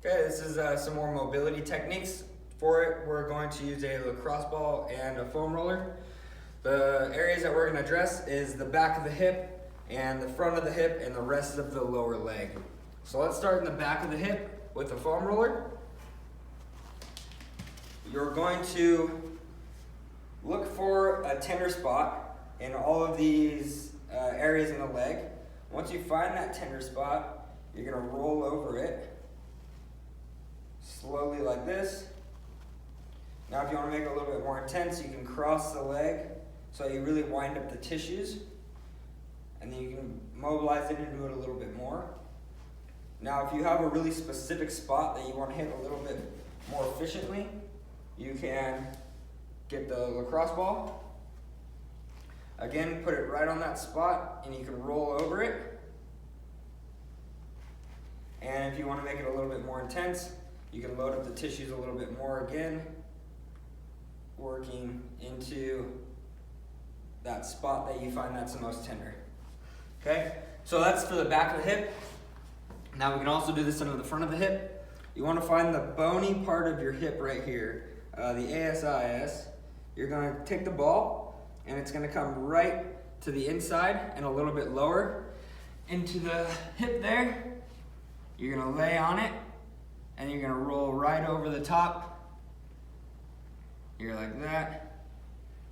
Okay, this is some more mobility techniques. For it, we're going to use a lacrosse ball and a foam roller. The areas that we're going to address is the back of the hip and the front of the hip and the rest of the lower leg. So let's start in the back of the hip with the foam roller. You're going to look for a tender spot in all of these areas in the leg. Once you find that tender spot, you're going to roll over it slowly like this. Now if you want to make it a little bit more intense, you can cross the leg so you really wind up the tissues, and then you can mobilize it and do it a little bit more. Now if you have a really specific spot that you want to hit a little bit more efficiently, you can get the lacrosse ball. Again, put it right on that spot and you can roll over it. And if you want to make it a little bit more intense, you can load up the tissues a little bit more again, working into that spot that you find that's the most tender. Okay, so that's for the back of the hip. Now we can also do this under the front of the hip. You want to find the bony part of your hip right here, the ASIS. You're going to take the ball and it's going to come right to the inside and a little bit lower into the hip there. You're going to lay on it and you're going to roll right over the top. You're like that.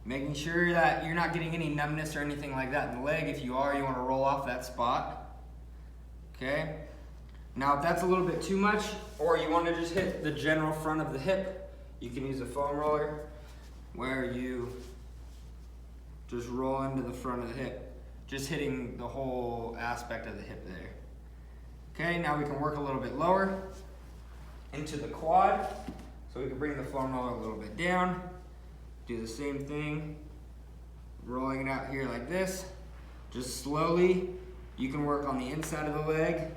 Making sure that you're not getting any numbness or anything like that in the leg. If you are, you want to roll off that spot. Okay? Now if that's a little bit too much, or you want to just hit the general front of the hip, you can use a foam roller where you just roll into the front of the hip, just hitting the whole aspect of the hip there. Okay, now we can work a little bit lower into the quad. So we can bring the foam roller a little bit down, do the same thing, rolling it out here like this. Just slowly, you can work on the inside of the leg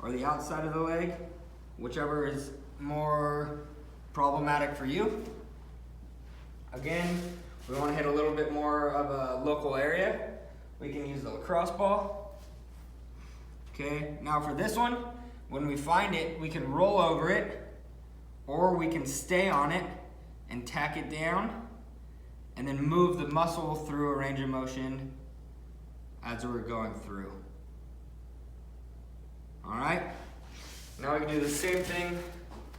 or the outside of the leg, whichever is more problematic for you. Again, we want to hit a little bit more of a local area. We can use the lacrosse ball. Okay, now for this one, when we find it, we can roll over it, or we can stay on it and tack it down and then move the muscle through a range of motion as we're going through. All right, now we can do the same thing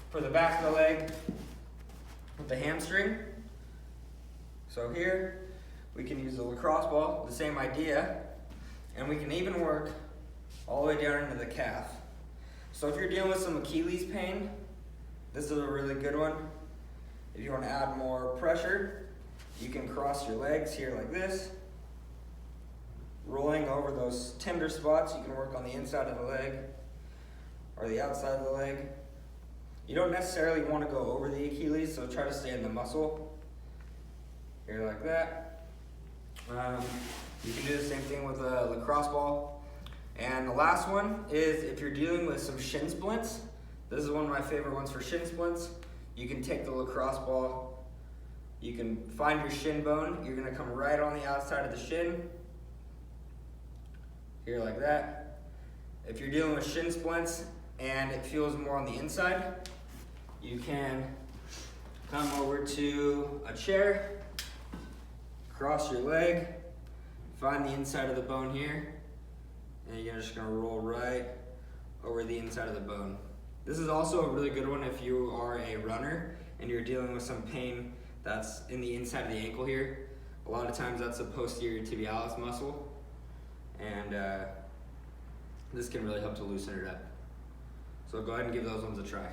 for the back of the leg with the hamstring. So here, we can use the lacrosse ball, the same idea, and we can even work all the way down into the calf. So if you're dealing with some Achilles pain, this is a really good one. If you want to add more pressure, you can cross your legs here like this, rolling over those tender spots. You can work on the inside of the leg or the outside of the leg. You don't necessarily want to go over the Achilles, so try to stay in the muscle. Here like that. You can do the same thing with a lacrosse ball. And the last one is if you're dealing with some shin splints. This is one of my favorite ones for shin splints. You can take the lacrosse ball, you can find your shin bone, you're gonna come right on the outside of the shin, here like that. If you're dealing with shin splints and it feels more on the inside, you can come over to a chair, cross your leg, find the inside of the bone here, and you're just gonna roll right over the inside of the bone. This is also a really good one if you are a runner and you're dealing with some pain that's in the inside of the ankle here. A lot of times that's a posterior tibialis muscle, and this can really help to loosen it up. So go ahead and give those ones a try.